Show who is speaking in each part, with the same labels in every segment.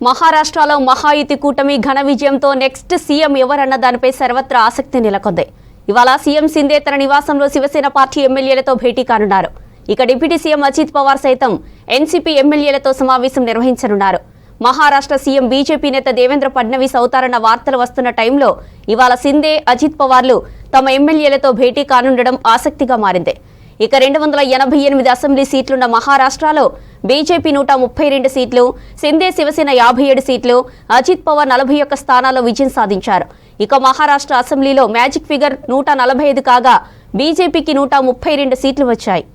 Speaker 1: మహారాష్ట్రలో మహాయుతి కూటమి ఘన విజయంతో నెక్స్ట్ సీఎం ఎవరన్న దానిపై సర్వత్రా ఆసక్తి నెలకొంది. ఇవాళ సీఎం సిందే తన నివాసంలో శివసేన పార్టీ ఎమ్మెల్యేలతో భేటీ కానున్నారు. ఇక డిప్యూటీ సీఎం అజిత్ పవార్ సైతం ఎన్సీపీ ఎమ్మెల్యేలతో సమావేశం నిర్వహించనున్నారు. మహారాష్ట్ర సీఎం బీజేపీ నేత దేవేంద్ర ఫడ్నవీస్ అవుతారన్న వార్తలు వస్తున్న టైంలో ఇవాళ సిందే, అజిత్ పవార్లు తమ ఎమ్మెల్యేలతో భేటీ కానుండడం ఆసక్తిగా మారింది. ఇక 288 అసెంబ్లీ సీట్లున్న మహారాష్ట్రలో బీజేపీ 132 సీట్లు, సిందే శివసేన 57 సీట్లు, అజిత్ పవార్ 41 స్థానాల్లో విజయం సాధించారు. ఇక మహారాష్ట్ర అసెంబ్లీలో మ్యాజిక్ ఫిగర్ 145 కాగా బీజేపీకి 132 సీట్లు వచ్చాయి.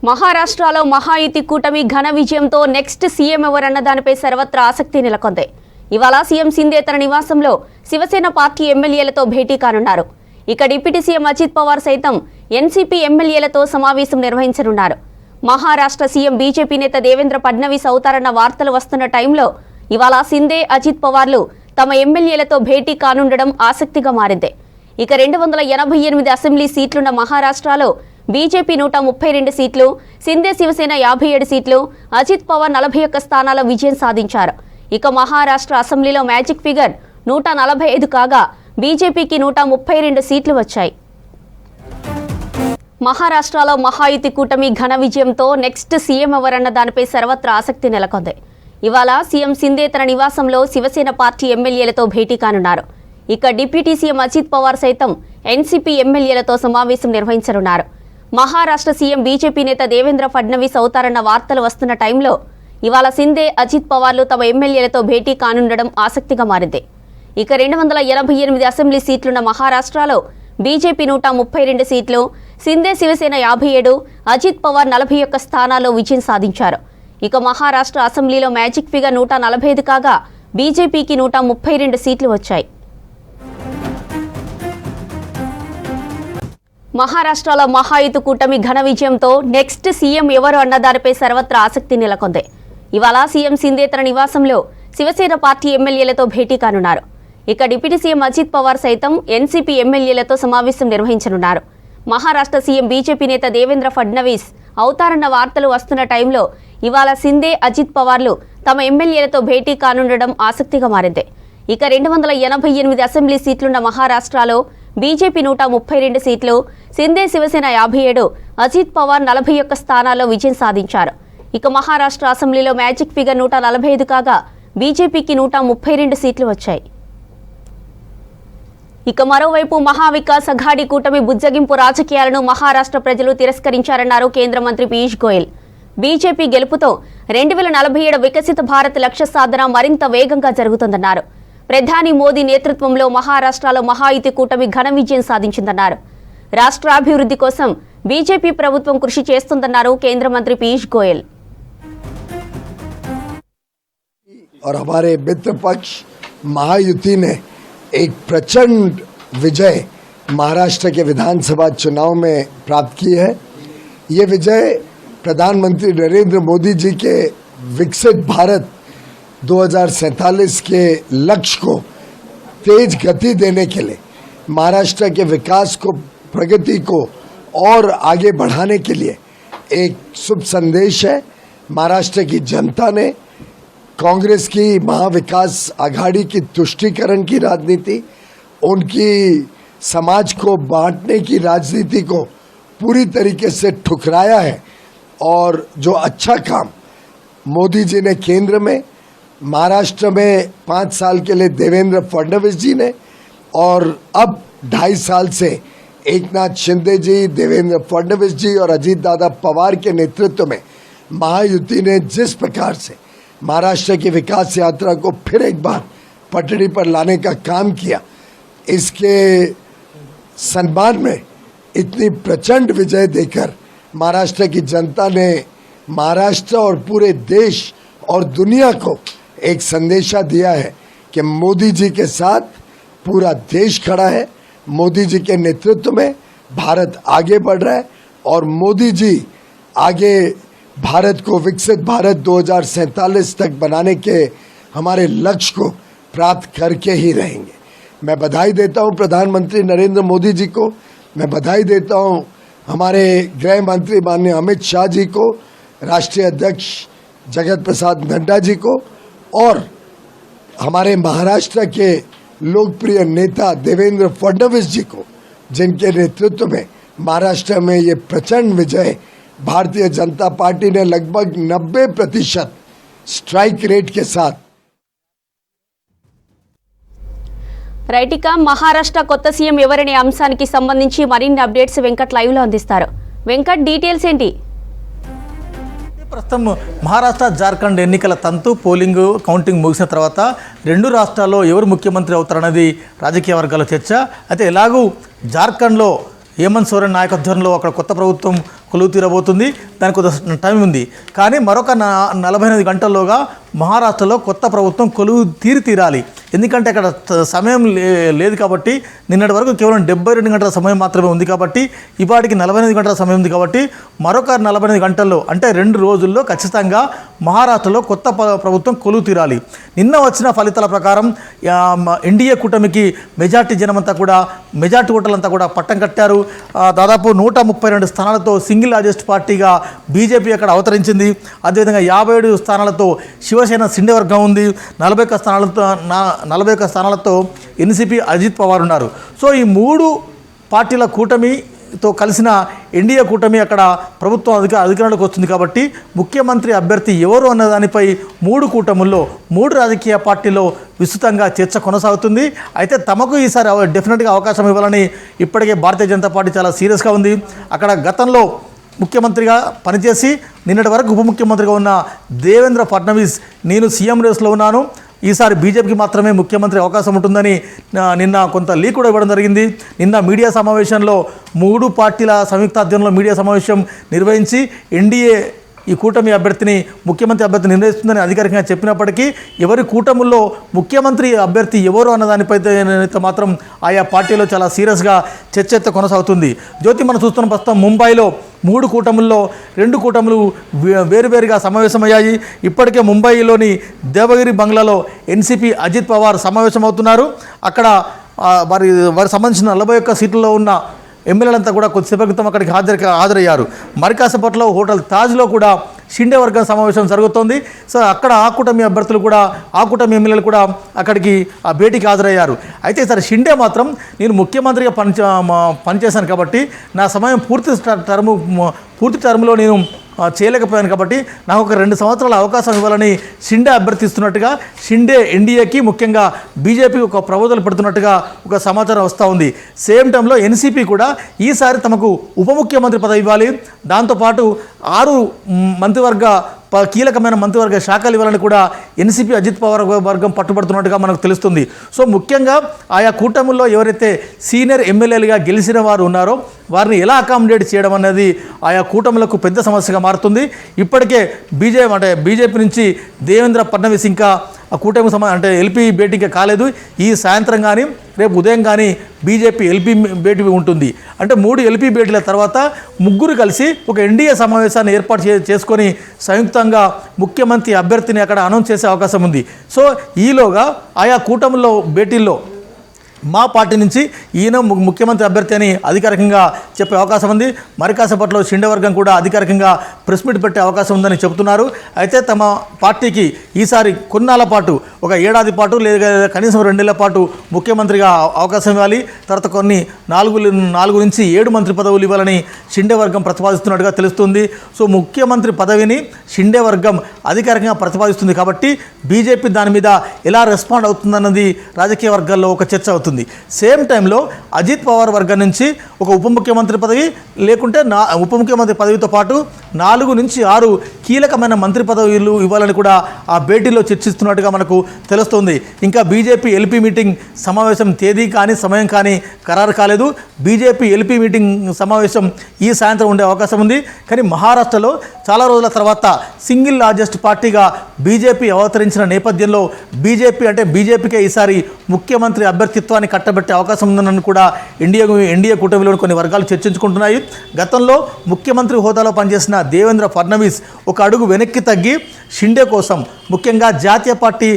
Speaker 1: మహారాష్ట్రలో మహాయుతి కూటమి ఘన విజయంతో నెక్స్ట్ సీఎం ఎవరన్న దానిపై సర్వత్రా ఆసక్తి నెలకొంది. ఇవాళ సీఎం సిందే తన నివాసంలో శివసేన పార్టీ ఎమ్మెల్యేలతో భేటీ కానున్నారు. ఇక డిప్యూటీ సీఎం అజిత్ పవార్ సైతం ఎన్సీపీ ఎమ్మెల్యేలతో సమావేశం నిర్వహించనున్నారు. మహారాష్ట్ర సీఎం బీజేపీ నేత దేవేంద్ర ఫడ్నవీస్ అవుతారన్న వార్తలు వస్తున్న టైంలో ఇవాళ సిందే, అజిత్ పవార్లు తమ ఎమ్మెల్యేలతో భేటీ కానుండడం ఆసక్తిగా మారింది. ఇక 288 అసెంబ్లీ సీట్లున్న మహారాష్ట్రలో బీజేపీ 132 సీట్లు, సిందే శివసేన 57 సీట్లు, అజిత్ పవార్ 41 స్థానాల విజయం సాధించారు. ఇక మహారాష్ట్ర అసెంబ్లీలో మ్యాజిక్ ఫిగర్ 145 కాగా బీజేపీకి 132 సీట్లు వచ్చాయి. మహారాష్ట్రలో మహాయుతి కూటమి ఘన విజయంతో నెక్స్ట్ సీఎం ఎవరన్న దానిపై సర్వత్రా ఆసక్తి నెలకొంది. ఇవాళ సీఎం సిందే తన నివాసంలో శివసేన పార్టీ ఎమ్మెల్యేలతో భేటీ కానున్నారు. ఇక డిప్యూటీ సీఎం అజిత్ పవార్ సైతం ఎన్సీపీ ఎమ్మెల్యేలతో సమావేశం నిర్వహించనున్నారు. మహారాష్ట్ర సీఎం బీజేపీ నేత దేవేంద్ర ఫడ్నవీస్ అవుతారన్న వార్తలు వస్తున్న టైంలో ఇవాళ సిందే, అజిత్ పవార్లు తమ ఎమ్మెల్యేలతో భేటీ కానుండడం ఆసక్తిగా మారింది. ఇక 288 అసెంబ్లీ సీట్లున్న మహారాష్ట్రలో బీజేపీ 132 సీట్లు, సిందే శివసేన 57, అజిత్ పవార్ 41 స్థానాల్లో విజయం సాధించారు. ఇక మహారాష్ట్ర అసెంబ్లీలో మ్యాజిక్ ఫిగర్ 145 కాగా బీజేపీకి 132 సీట్లు వచ్చాయి. మహారాష్ట్రలో మహాయుతి కూటమి ఘన విజయంతో నెక్స్ట్ సీఎం ఎవరు అన్న దానిపై సర్వత్రా ఆసక్తి నెలకొంది. ఇవాళ సీఎం సిందే తన నివాసంలో శివసేన పార్టీ ఎమ్మెల్యేలతో భేటీ కానున్నారు. ఇక డిప్యూటీ సీఎం అజిత్ పవార్ సైతం ఎన్సీపీ ఎమ్మెల్యేలతో సమావేశం నిర్వహించనున్నారు. మహారాష్ట్ర సీఎం బీజేపీ నేత దేవేంద్ర ఫడ్నవీస్ అవుతారన్న వార్తలు వస్తున్న టైంలో ఇవాళ సిందే, అజిత్ పవార్లు తమ ఎమ్మెల్యేలతో భేటీ కానుండడం ఆసక్తిగా మారింది. ఇక 288 అసెంబ్లీ సీట్లున్న మహారాష్ట్రలో బీజేపీ 132 సీట్లు, సిందే శివసేన 57, అజిత్ పవార్ 41 స్థానాల్లో విజయం సాధించారు. ఇక మహారాష్ట్ర అసెంబ్లీలో మ్యాజిక్ ఫిగర్ 145 కాగా బీజేపీకి 132 సీట్లు వచ్చాయి. ఇక మరోవైపు మహావికాస్ అఘాడీ కూటమి బుజ్జగింపు రాజకీయాలను మహారాష్ట్ర ప్రజలు తిరస్కరించారన్నారు కేంద్ర మంత్రి పీయూష్ గోయల్. బీజేపీ గెలుపుతో 2047 వికసిత భారత్ లక్ష్య సాధన మరింత వేగంగా జరుగుతుందన్నారు. ప్రధాని మోదీ నేతృత్వంలో మహారాష్ట్రలో మహాయుతి కూటమి ఘన విజయం సాధించిందన్నారు. రాష్ట్రాభివృద్ధి కోసం బీజేపీ ప్రభుత్వం కృషి చేస్తుందన్నారు కేంద్ర మంత్రి పీయూష్ గోయల్.
Speaker 2: और हमारे मित्र पक्ष महायुति ने एक प्रचंड विजय महाराष्ट्र के विधानसभा चुनाव में प्राप्त की है. ये विजय प्रधानमंत्री नरेंद्र मोदी जी के विकसित भारत 2047 के लक्ष्य को तेज गति देने के लिए, महाराष्ट्र के विकास को, प्रगति को और आगे बढ़ाने के लिए एक शुभ संदेश है. महाराष्ट्र की जनता ने कांग्रेस की महाविकास आघाड़ी की तुष्टीकरण की राजनीति, उनकी समाज को बांटने की राजनीति को पूरी तरीके से ठुकराया है. और जो अच्छा काम मोदी जी ने केंद्र में, महाराष्ट्र में 5 साल के लिए देवेंद्र फडणवीस जी ने, और अब 2.5 साल से एकनाथ शिंदे जी, देवेंद्र फडणवीस जी और अजीत दादा पवार के नेतृत्व में महायुति ने जिस प्रकार से महाराष्ट्र की विकास यात्रा को फिर एक बार पटड़ी पर लाने का काम किया, इसके सम्मान में इतनी प्रचंड विजय देकर महाराष्ट्र की जनता ने महाराष्ट्र और पूरे देश और दुनिया को एक संदेशा दिया है कि मोदी जी के साथ पूरा देश खड़ा है. मोदी जी के नेतृत्व में भारत आगे बढ़ रहा है और मोदी जी आगे भारत को विकसित भारत 2047 तक बनाने के हमारे लक्ष्य को प्राप्त करके ही रहेंगे. मैं बधाई देता हूं प्रधानमंत्री नरेंद्र मोदी जी को. मैं बधाई देता हूं हमारे गृह मंत्री माननीय अमित शाह जी को, राष्ट्रीय अध्यक्ष जगत प्रसाद नड्डा जी को और हमारे महाराष्ट्र के लोकप्रिय नेता देवेंद्र फडणवीस जी को, जिनके नेतृत्व में महाराष्ट्र में ये प्रचंड विजय भारतीय जनता पार्टी ने लगभग 90% स्ट्राइक रेट के साथ।
Speaker 1: రైట్, ఇక మహారాష్ట్ర కొత్త సీఎం ఎవరనే అంశానికి సంబంధించి మరిన్ని అప్డేట్స్ వెంకట్ లైవ్ లో అందిస్తారు. వెంకట్, డీటెయిల్స్ ఏంటి?
Speaker 3: ప్రస్తుతం మహారాష్ట్ర జార్ఖండ్ ఎన్నికల తంతు పోలింగ్ కౌంటింగ్ ముగిసిన తర్వాత రెండు రాష్ట్రాల్లో ఎవరు ముఖ్యమంత్రి అవుతారన్నది రాజకీయ వర్గాల చర్చ. అయితే ఎలాగూ జార్ఖండ్లో హేమంత్ సోరెన్ నాయకత్వంలో అక్కడ కొత్త ప్రభుత్వం కొలువు తీరబోతుంది. దానికి కొంత టైం ఉంది. కానీ మరొక 48 గంటల్లోగా మహారాష్ట్రలో కొత్త ప్రభుత్వం కొలువు తీరాలి. ఎందుకంటే అక్కడ సమయం లేదు కాబట్టి, నిన్నటి వరకు కేవలం 72 గంటల సమయం మాత్రమే ఉంది కాబట్టి, ఇవాటికి 48 గంటల సమయం ఉంది కాబట్టి మరొక 48 గంటల్లో అంటే 2 రోజుల్లో ఖచ్చితంగా మహారాష్ట్రలో కొత్త ప్రభుత్వం కొలువు తీరాలి. నిన్న వచ్చిన ఫలితాల ప్రకారం ఎన్డీఏ కూటమికి మెజార్టీ ఓటర్లంతా కూడా పట్టం కట్టారు. దాదాపు 132 స్థానాలతో సింగిల్ లార్జెస్ట్ పార్టీగా బీజేపీ అక్కడ అవతరించింది. అదేవిధంగా 57 స్థానాలతో శివసేన సిండే వర్గం ఉంది. 41 స్థానాలతో ఎన్సీపీ అజిత్ పవార్ ఉన్నారు. సో ఈ 3 పార్టీల కూటమితో కలిసిన ఎన్డీఏ కూటమి అక్కడ ప్రభుత్వం అధికారంలోకి వస్తుంది. కాబట్టి ముఖ్యమంత్రి అభ్యర్థి ఎవరు అన్న దానిపై 3 కూటముల్లో 3 రాజకీయ పార్టీల్లో విస్తృతంగా చర్చ కొనసాగుతుంది. అయితే తమకు ఈసారి డెఫినెట్గా అవకాశం ఇవ్వాలని ఇప్పటికే భారతీయ జనతా పార్టీ చాలా సీరియస్గా ఉంది. అక్కడ గతంలో ముఖ్యమంత్రిగా పనిచేసి నిన్నటి వరకు ఉప ముఖ్యమంత్రిగా ఉన్న దేవేంద్ర ఫడ్నవీస్, నేను సీఎం రేస్లో ఉన్నాను, ఈసారి బీజేపీకి మాత్రమే ముఖ్యమంత్రి అవకాశం ఉంటుందని నిన్న కొంత లీక్ కూడా ఇవ్వడం జరిగింది. నిన్న మీడియా సమావేశంలో 3 పార్టీల సంయుక్తాధ్వర్యంలో మీడియా సమావేశం నిర్వహించి ఎన్డీఏ ఈ కూటమి అభ్యర్థిని ముఖ్యమంత్రి అభ్యర్థి నిర్ణయిస్తుందని అధికారికంగా చెప్పినప్పటికీ ఎవరి కూటముల్లో ముఖ్యమంత్రి అభ్యర్థి ఎవరు అన్నదానిపై మాత్రం ఆయా పార్టీలో చాలా సీరియస్గా చర్చ అయితే కొనసాగుతుంది. జ్యోతి, మనం చూస్తున్న ప్రస్తుతం ముంబైలో 3 కూటముల్లో 2 కూటములు వేరువేరుగా సమావేశమయ్యాయి. ఇప్పటికే ముంబైలోని దేవగిరి బంగ్లాలో ఎన్సీపీ అజిత్ పవార్ సమావేశమవుతున్నారు. అక్కడ వారికి సంబంధించిన 41 సీట్లలో ఉన్న ఎమ్మెల్యేలంతా కూడా కొద్దిసేపటి క్రితం అక్కడికి హాజరయ్యారు. మరి కాసేపట్లో హోటల్ తాజ్లో కూడా షిండే వర్గం సమావేశం జరుగుతోంది. సో అక్కడ ఆ కూటమి అభ్యర్థులు కూడా, ఆ కూటమి ఎమ్మెల్యేలు కూడా అక్కడికి ఆ భేటీకి హాజరయ్యారు. అయితే సరే, షిండే మాత్రం నేను ముఖ్యమంత్రిగా పనిచేశాను కాబట్టి నా సమయం పూర్తి టర్మ్లో నేను చేయలేకపోయాను కాబట్టి నాకు ఒక 2 సంవత్సరాల అవకాశం ఇవ్వాలని షిండే అభ్యర్థిస్తున్నట్టుగా, షిండే ఎన్డీఏకి ముఖ్యంగా బీజేపీ ఒక ప్రబోధనలు పెడుతున్నట్టుగా ఒక సమాచారం వస్తూ ఉంది. సేమ్ టైంలో ఎన్సీపీ కూడా ఈసారి తమకు ఉప ముఖ్యమంత్రి పదవి ఇవ్వాలి, దాంతోపాటు 6 మంత్రివర్గ కీలకమైన మంత్రివర్గ శాఖలు ఇవ్వాలని కూడా ఎన్సీపీ అజిత్ పవార్ వర్గం పట్టుబడుతున్నట్టుగా మనకు తెలుస్తుంది. సో ముఖ్యంగా ఆయా కూటముల్లో ఎవరైతే సీనియర్ ఎమ్మెల్యేలుగా గెలిచిన వారు ఉన్నారో వారిని ఎలా అకామిడేట్ చేయడం అనేది ఆయా కూటములకు పెద్ద సమస్యగా మారుతుంది. ఇప్పటికే బీజేపీ నుంచి దేవేంద్ర ఫడ్నవీస్ ఇంకా ఆ కూటమి ఎల్పీ భేటీకి కాలేదు. ఈ సాయంత్రం కానీ రేపు ఉదయం కానీ బీజేపీ ఎల్పీ భేటీ ఉంటుంది. అంటే 3 ఎల్పీ భేటీల తర్వాత ముగ్గురు కలిసి ఒక ఎన్డీఏ సమావేశాన్ని ఏర్పాటు చేసుకొని సంయుక్తంగా ముఖ్యమంత్రి అభ్యర్థిని అక్కడ అనౌన్స్ చేసే అవకాశం ఉంది. సో ఈలోగా ఆయా కూటమిలో భేటీల్లో మా పార్టీ నుంచి ఈయన ముఖ్యమంత్రి అభ్యర్థి అని అధికారికంగా చెప్పే అవకాశం ఉంది. మరి కాసేపట్లో షిండే వర్గం కూడా అధికారికంగా ప్రెస్ మీట్ పెట్టే అవకాశం ఉందని చెబుతున్నారు. అయితే తమ పార్టీకి ఈసారి కొన్నాళ్ళ పాటు, ఒక ఏడాది పాటు లేదా కనీసం 2 నెలల పాటు ముఖ్యమంత్రిగా అవకాశం ఇవ్వాలి. తర్వాత కొన్ని 4 నుంచి 7 మంత్రి పదవులు ఇవ్వాలని షిండే వర్గం ప్రతిపాదిస్తున్నట్టుగా తెలుస్తుంది. సో ముఖ్యమంత్రి పదవిని షిండే వర్గం అధికారికంగా ప్రతిపాదిస్తుంది కాబట్టి బీజేపీ దాని మీద ఎలా రెస్పాండ్ అవుతుందన్నది రాజకీయ వర్గాల్లో ఒక చర్చ అవుతుంది. సేమ్ టైంలో అజిత్ పవార్ వర్గం నుంచి ఒక ఉప ముఖ్యమంత్రి పదవి, లేకుంటే ఉప ముఖ్యమంత్రి పదవితో పాటు 4 నుంచి 6 కీలకమైన మంత్రి పదవులు ఇవ్వాలని కూడా ఆ భేటీలో చర్చిస్తున్నట్టుగా మనకు తెలుస్తుంది. ఇంకా బీజేపీ ఎల్పీ మీటింగ్ సమావేశం తేదీ కానీ సమయం కానీ ఖరారు కాలేదు. బీజేపీ ఎల్పీ మీటింగ్ సమావేశం ఈ సాయంత్రం ఉండే అవకాశం ఉంది. కానీ మహారాష్ట్రలో చాలా రోజుల తర్వాత సింగిల్ లార్జెస్ట్ పార్టీగా బీజేపీ అవతరించిన నేపథ్యంలో బీజేపీకే ఈసారి ముఖ్యమంత్రి అభ్యర్థిత్వాన్ని కట్టబెట్టే అవకాశం ఉందని కూడా ఎన్డీఏ కూటమిలోని కొన్ని వర్గాలు చర్చించుకుంటున్నాయి. గతంలో ముఖ్యమంత్రి హోదాలో పనిచేసిన దేవేంద్ర ఫడ్నవీస్ ఒక అడుగు వెనక్కి తగ్గి షిండే కోసం, ముఖ్యంగా జాతీయ పార్టీ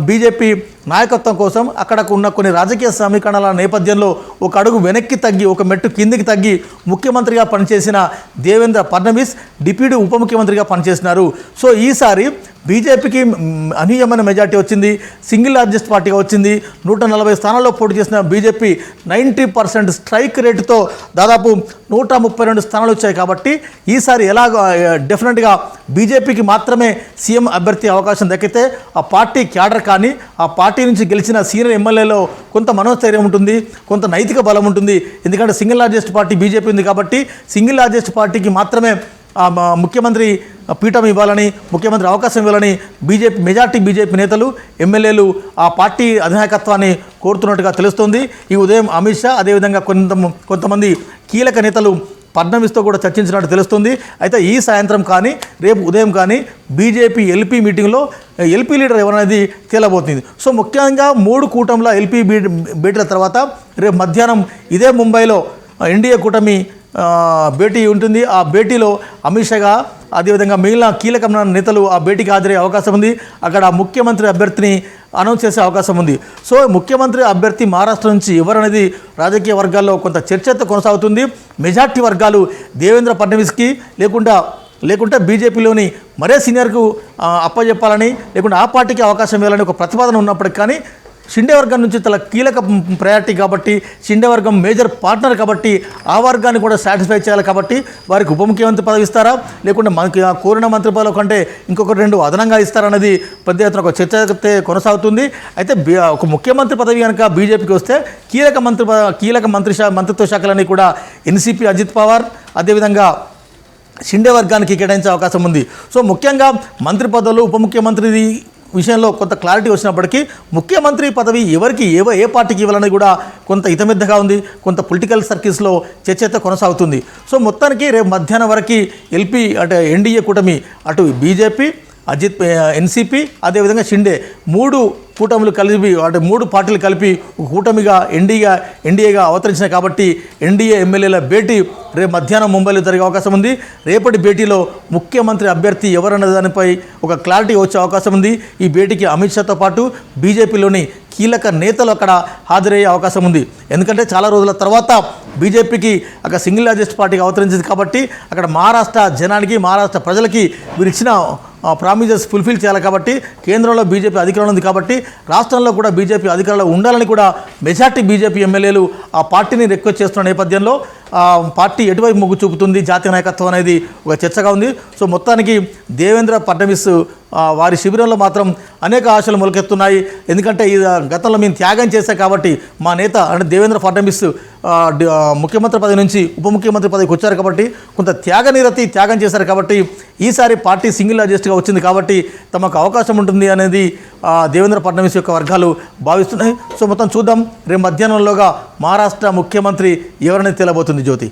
Speaker 3: బీజేపీ నాయకత్వం కోసం అక్కడకు ఉన్న కొన్ని రాజకీయ సమీకరణల నేపథ్యంలో ఒక అడుగు వెనక్కి తగ్గి ఒక మెట్టు కిందికి తగ్గి ముఖ్యమంత్రిగా పనిచేసిన దేవేంద్ర ఫడ్నవీస్ డిప్యూటీ ఉప ముఖ్యమంత్రిగా పనిచేసినారు. సో ఈసారి బీజేపీకి అనూహ్యమైన మెజార్టీ వచ్చింది, సింగిల్ లార్జెస్ట్ పార్టీగా వచ్చింది. 140 స్థానాల్లో పోటీ చేసిన బీజేపీ 90% స్ట్రైక్ రేటుతో దాదాపు 132 స్థానాలు వచ్చాయి. కాబట్టి ఈసారి డెఫినెట్గా బీజేపీకి మాత్రమే సీఎం అభ్యర్థి అవకాశం దక్కితే ఆ పార్టీ క్యాడర్ కానీ ఆ పార్టీ నుంచి గెలిచిన సీనియర్ ఎమ్మెల్యేలో కొంత మనోస్థైర్యం ఉంటుంది, కొంత నైతిక బలం ఉంటుంది. ఎందుకంటే సింగిల్ లార్జెస్ట్ పార్టీ బీజేపీ ఉంది కాబట్టి సింగిల్ లార్జెస్ట్ పార్టీకి మాత్రమే ముఖ్యమంత్రి పీఠం ఇవ్వాలని, ముఖ్యమంత్రి అవకాశం ఇవ్వాలని మెజార్టీ బీజేపీ నేతలు ఎమ్మెల్యేలు ఆ పార్టీ అధినాయకత్వాన్ని కోరుతున్నట్టుగా తెలుస్తోంది. ఈ ఉదయం అమిత్ షా అదేవిధంగా కొంతమంది కీలక నేతలు ఫడ్నవీస్తో కూడా చర్చించినట్టు తెలుస్తుంది. అయితే ఈ సాయంత్రం కానీ రేపు ఉదయం కానీ బీజేపీ ఎల్పీ మీటింగ్లో ఎల్పీ లీడర్ ఎవరనేది తేలబోతుంది. సో ముఖ్యంగా 3 కూటమిల ఎల్పీ భేటీల తర్వాత రేపు మధ్యాహ్నం ఇదే ముంబైలో ఎన్డీఏ కూటమి భేటీ ఉంటుంది. ఆ భేటీలో అమిత్ షా అదేవిధంగా మిగిలిన కీలకమైన నేతలు ఆ భేటీకి హాజరయ్యే అవకాశం ఉంది. అక్కడ ముఖ్యమంత్రి అభ్యర్థిని అనౌన్స్ చేసే అవకాశం ఉంది. సో ముఖ్యమంత్రి అభ్యర్థి మహారాష్ట్ర నుంచి ఎవరనేది రాజకీయ వర్గాల్లో కొంత చర్చతో కొనసాగుతుంది. మెజార్టీ వర్గాలు దేవేంద్ర ఫడ్నవీస్కి లేకుంటే బీజేపీలోని మరే సీనియర్కు అప్పచెప్పాలని లేకుంటే ఆ పార్టీకి అవకాశం ఇవ్వాలని ఒక ప్రతిపాదన ఉన్నప్పటికీ కానీ షిండే వర్గం నుంచి చాలా కీలక ప్రయారిటీ కాబట్టి షిండే వర్గం మేజర్ పార్ట్నర్ కాబట్టి ఆ వర్గాన్ని కూడా సాటిస్ఫై చేయాలి. కాబట్టి వారికి ఉప ముఖ్యమంత్రి పదవి ఇస్తారా లేకుంటే మనకి కోరిన మంత్రి పదవి కంటే ఇంకొక 2 అదనంగా ఇస్తారన్నది పెద్ద ఎత్తున ఒక చర్చ కొనసాగుతుంది. అయితే ఒక ముఖ్యమంత్రి పదవి కనుక బీజేపీకి వస్తే కీలక మంత్రిత్వ శాఖలన్నీ కూడా ఎన్సీపీ అజిత్ పవార్ అదేవిధంగా షిండే వర్గానికి కేటాయించే అవకాశం ఉంది. సో ముఖ్యంగా మంత్రి పదవులు ఉప ముఖ్యమంత్రి విషయంలో కొంత క్లారిటీ వచ్చినప్పటికీ ముఖ్యమంత్రి పదవి ఎవరికి ఏ పార్టీకి ఇవ్వాలని కూడా కొంత ఇతమిద్దగా ఉంది. కొంత పొలిటికల్ సర్కిల్స్లో చర్చ కొనసాగుతుంది. సో మొత్తానికి రేపు మధ్యాహ్నం వరకు ఎల్పీ అంటే ఎన్డీఏ కూటమి అటు బీజేపీ ఎన్సీపీ అదేవిధంగా షిండే 3 కూటమిలు కలిపి అంటే 3 పార్టీలు కలిపి ఒక కూటమిగా ఎన్డీఏగా అవతరించినాయి. కాబట్టి ఎన్డీఏ ఎమ్మెల్యేల భేటీ రేపు మధ్యాహ్నం ముంబైలో జరిగే అవకాశం ఉంది. రేపటి భేటీలో ముఖ్యమంత్రి అభ్యర్థి ఎవరన్న దానిపై ఒక క్లారిటీ వచ్చే అవకాశం ఉంది. ఈ భేటీకి అమిత్ షాతో పాటు బీజేపీలోని కీలక నేతలు అక్కడ హాజరయ్యే అవకాశం ఉంది. ఎందుకంటే చాలా రోజుల తర్వాత బీజేపీకి అక్కడ సింగిల్ లార్జెస్ట్ పార్టీగా అవతరించింది కాబట్టి అక్కడ మహారాష్ట్ర జనానికి మహారాష్ట్ర ప్రజలకి వీరు ఇచ్చిన ప్రామిజెస్ ఫుల్ఫిల్ చేయాలి. కాబట్టి కేంద్రంలో బీజేపీ అధికారంలో ఉంది కాబట్టి రాష్ట్రంలో కూడా బీజేపీ అధికారంలో ఉండాలని కూడా మెజార్టీ బీజేపీ ఎమ్మెల్యేలు ఆ పార్టీని రిక్వెస్ట్ చేస్తున్న నేపథ్యంలో పార్టీ ఎటువైపు మొగ్గు చూపుతుంది జాతీయ నాయకత్వం అనేది ఒక చర్చగా ఉంది. సో మొత్తానికి దేవేంద్ర ఫడ్నవీస్ వారి శిబిరంలో మాత్రం అనేక ఆశలు మొలకెత్తున్నాయి. ఎందుకంటే గతంలో మేము త్యాగం చేశాం కాబట్టి మా నేత అంటే దేవేంద్ర ఫడ్నవీస్ ముఖ్యమంత్రి పదవి నుంచి ఉప ముఖ్యమంత్రి పదవికి వచ్చారు కాబట్టి కొంత త్యాగం చేశారు కాబట్టి ఈసారి పార్టీ సింగిల్ లార్జెస్ట్గా వచ్చింది కాబట్టి తమకు అవకాశం ఉంటుంది అనేది దేవేంద్ర ఫడ్నవీస్ యొక్క వర్గాలు భావిస్తున్నాయి. సో మొత్తం చూద్దాం రేపు మధ్యాహ్నంలోగా మహారాష్ట్ర ముఖ్యమంత్రి ఎవరని తేలబోతుంది జ్యోతి.